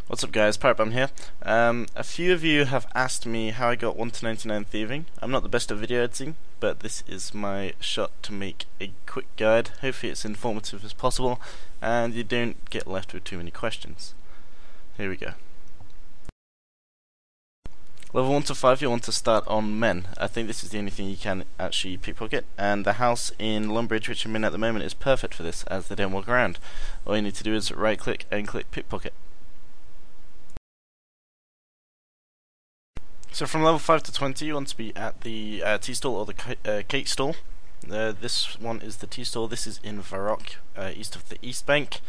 What's up guys, PyritebomB here. A few of you have asked me how I got 1 to 99 thieving. I'm not the best at video editing, but this is my shot to make a quick guide. Hopefully it's informative as possible and you don't get left with too many questions. Here we go. Level 1 to 5 you want to start on men. I think this is the only thing you can actually pickpocket, and the house in Lumbridge which I'm in at the moment is perfect for this as they don't walk around. All you need to do is right click and click pickpocket. So from level 5 to 20 you want to be at the tea stall or the cake stall. This one is the tea stall. This is in Varrock, east of the East Bank.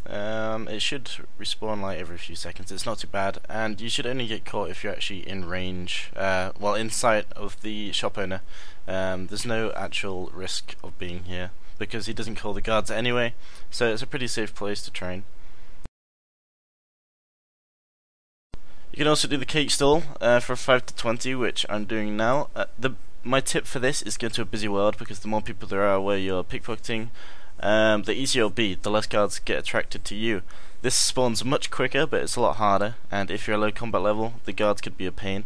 It should respawn like every few seconds. It's not too bad, and you should only get caught if you're actually in range, well, in sight of the shop owner. There's no actual risk of being here because he doesn't call the guards anyway, so it's a pretty safe place to train. You can also do the cake stall for 5 to 20, which I'm doing now. My tip for this is go to a busy world, because the more people there are where you're pickpocketing, the easier it'll be, the less guards get attracted to you. This spawns much quicker, but it's a lot harder, and if you're a low combat level, the guards could be a pain.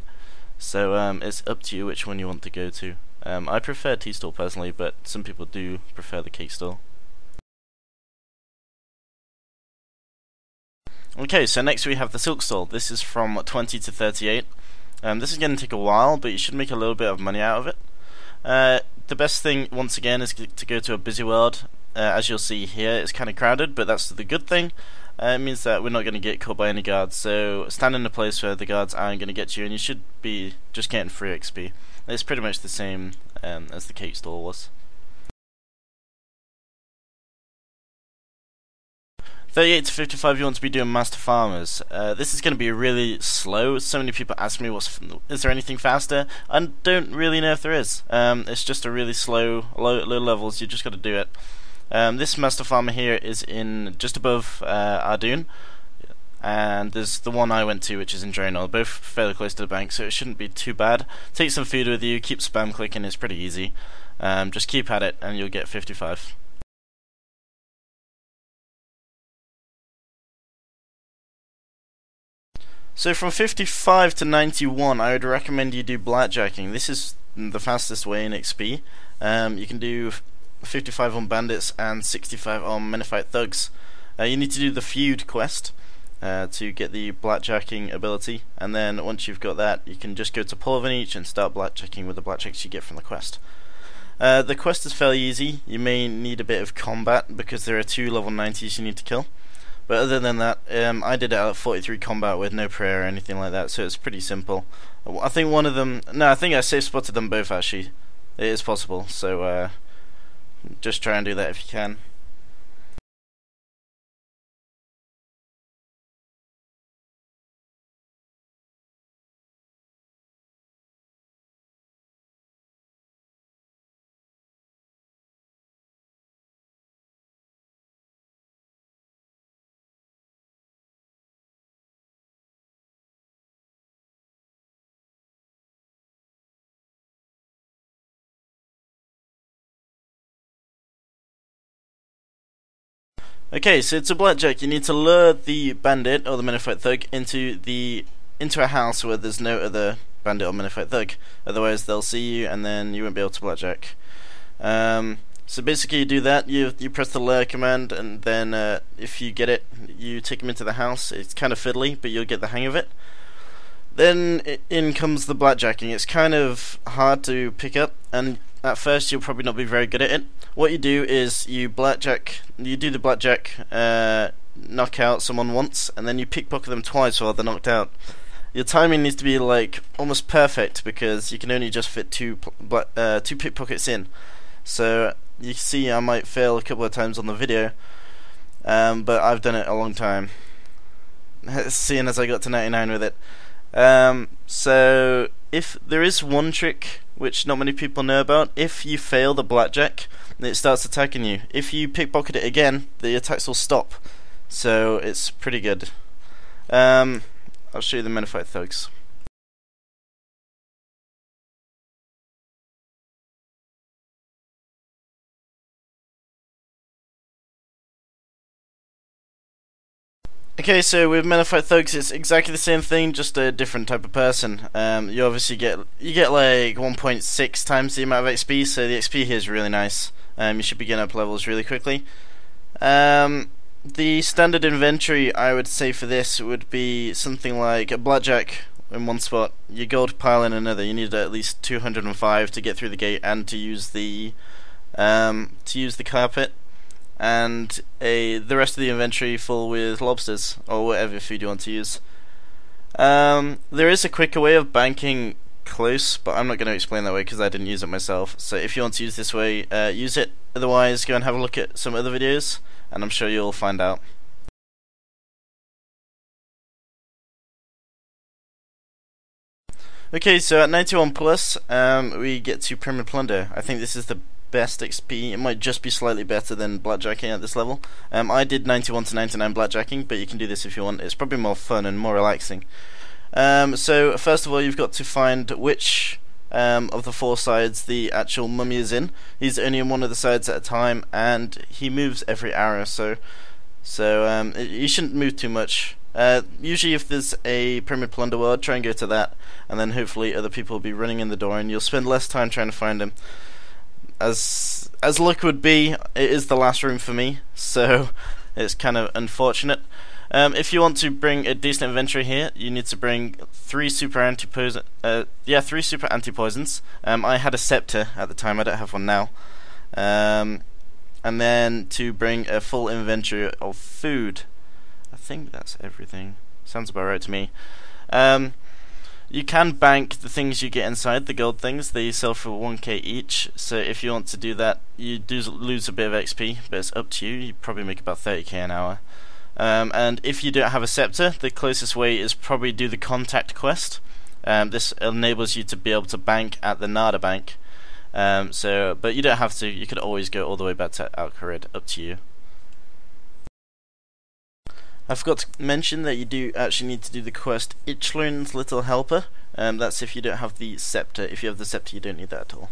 So it's up to you which one you want to go to. I prefer tea stall personally, but some people do prefer the cake stall. Okay, so next we have the silk stall. This is from 20 to 38. This is going to take a while, but you should make a little bit of money out of it. The best thing, once again, is to go to a busy world. As you'll see here, it's kind of crowded, but that's the good thing. It means that we're not going to get caught by any guards, so stand in a place where the guards aren't going to get you, and you should be just getting free XP. It's pretty much the same as the cake stall was. 38 to 55 you want to be doing Master Farmers. This is going to be really slow. So many people ask me, is there anything faster? I don't really know if there is. It's just a really slow, low levels, you just got to do it. This Master Farmer here is in just above Ardoon, and there's the one I went to which is in Draenor, both fairly close to the bank, so it shouldn't be too bad. Take some food with you, keep spam clicking, it's pretty easy. Just keep at it and you'll get 55. So from 55 to 91, I would recommend you do blackjacking. This is the fastest way in XP. You can do 55 on bandits and 65 on Menifite thugs. You need to do the feud quest to get the blackjacking ability, and then once you've got that, you can just go to pull of an each and start blackjacking with the blackjacks you get from the quest. The quest is fairly easy. You may need a bit of combat because there are 2 level 90s you need to kill. But other than that, I did it at 43 combat with no prayer or anything like that, so it's pretty simple. I think one of them, no, I think I safe spotted them both actually. It is possible, so just try and do that if you can. Okay, so to blackjack, you need to lure the bandit or the Menifite thug into a house where there's no other bandit or Menifite thug. Otherwise, they'll see you, and then you won't be able to blackjack. So basically, you do that. You press the lure command, and then if you get it, you take him into the house. It's kind of fiddly, but you'll get the hang of it. Then in comes the blackjacking. It's kind of hard to pick up, and at first you'll probably not be very good at it. What you do is you do the blackjack, knock out someone once, and then you pickpocket them twice while they're knocked out. Your timing needs to be like almost perfect, because you can only just fit two pickpockets in. So you see I might fail a couple of times on the video, but I've done it a long time, seeing as I got to 99 with it. So if there is one trick which not many people know about, if you fail the blackjack, it starts attacking you. If you pickpocket it again, the attacks will stop. So it's pretty good. I'll show you the Menifite thugs. Okay, so with Minified Thugs, it's exactly the same thing, just a different type of person. You obviously get like 1.6 times the amount of XP, so the XP here is really nice. You should be getting up levels really quickly. The standard inventory, I would say for this, would be something like a blackjack in one spot, your gold pile in another. You need at least 205 to get through the gate and to use the carpet. And the rest of the inventory full with lobsters or whatever food you want to use. There is a quicker way of banking close, but I'm not going to explain that way because I didn't use it myself. So if you want to use this way, use it. Otherwise, go and have a look at some other videos, and I'm sure you'll find out. Okay, so at 91 plus, we get to Pyramid Plunder. I think this is the best XP. It might just be slightly better than blackjacking at this level. I did 91 to 99 blackjacking, but you can do this if you want. It's probably more fun and more relaxing. So first of all, you've got to find which of the four sides the actual mummy is in. He's only on one of the sides at a time, and he moves every hour. So you shouldn't move too much. Usually if there's a Pyramid Plunder world, try and go to that, and then hopefully other people will be running in the door and you'll spend less time trying to find him. As luck would be, it is the last room for me, so it's kind of unfortunate. If you want to bring a decent inventory here, you need to bring three super anti-poisons. I had a scepter at the time, I don't have one now. And then to bring a full inventory of food. I think that's everything. Sounds about right to me. You can bank the things you get inside, the gold things. They sell for 1k each, so if you want to do that, you do lose a bit of XP, but it's up to you. You probably make about 30k an hour. And if you don't have a scepter, the closest way is probably do the contact quest. This enables you to be able to bank at the Nada bank. But you don't have to. You could always go all the way back to Al-Kharid, up to you. I forgot to mention that you do actually need to do the quest Ichlun's Little Helper. That's if you don't have the scepter. If you have the scepter, you don't need that at all.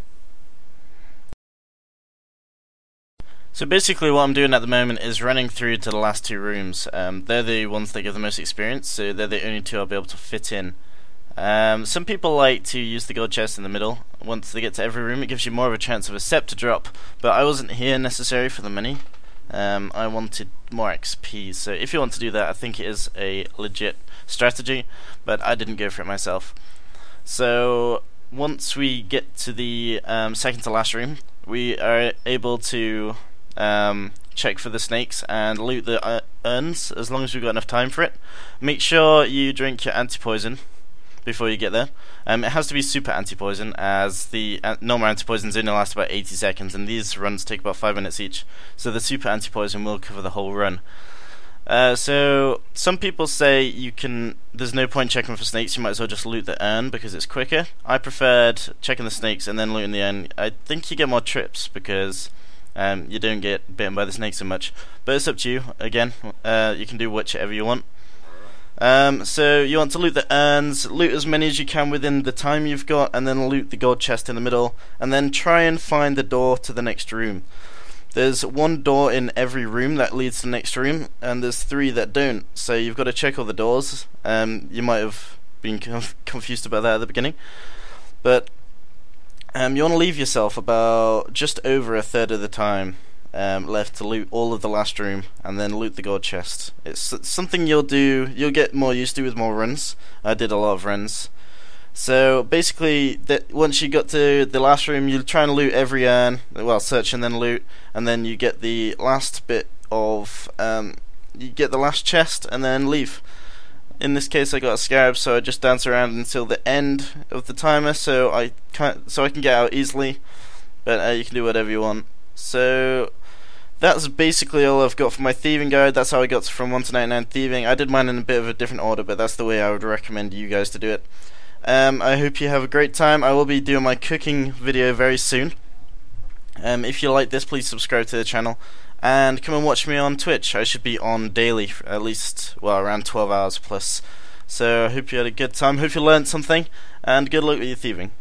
So basically what I'm doing at the moment is running through to the last two rooms. They're the ones that give the most experience, so they're the only two I'll be able to fit in. Some people like to use the gold chest in the middle. Once they get to every room, it gives you more of a chance of a scepter drop, but I wasn't here necessarily for the money. I wanted more XP, so if you want to do that, I think it is a legit strategy, but I didn't go for it myself. So once we get to the second to last room, we are able to check for the snakes and loot the urns as long as we've got enough time for it. Make sure you drink your anti-poison before you get there. It has to be super anti-poison, as the normal anti-poisons only last about 80 seconds, and these runs take about 5 minutes each, so the super anti-poison will cover the whole run. So some people say there's no point checking for snakes, you might as well just loot the urn because it's quicker. I preferred checking the snakes and then looting the urn. I think you get more trips because you don't get bitten by the snakes so much, but it's up to you. Again, you can do whichever you want. So you want to loot the urns, loot as many as you can within the time you've got, and then loot the gold chest in the middle, and then try and find the door to the next room. There's one door in every room that leads to the next room, and there's 3 that don't, so you've got to check all the doors. You might have been confused about that at the beginning, but you want to leave yourself about just over a third of the time left to loot all of the last room, and then loot the gold chest. It's something you'll get more used to with more runs. I did a lot of runs. So basically, once you got to the last room, you try and loot every urn, well, search and then loot, and then you get the last bit of, you get the last chest and then leave. In this case I got a scarab, so I just dance around until the end of the timer, so I can get out easily, but you can do whatever you want. So that's basically all I've got for my thieving guide. That's how I got from 1 to 99 thieving. I did mine in a bit of a different order, but that's the way I would recommend you guys to do it. I hope you have a great time. I will be doing my cooking video very soon. If you like this, please subscribe to the channel and come and watch me on Twitch. I should be on daily for at least, well, around 12 hours plus. So I hope you had a good time, hope you learned something, and good luck with your thieving.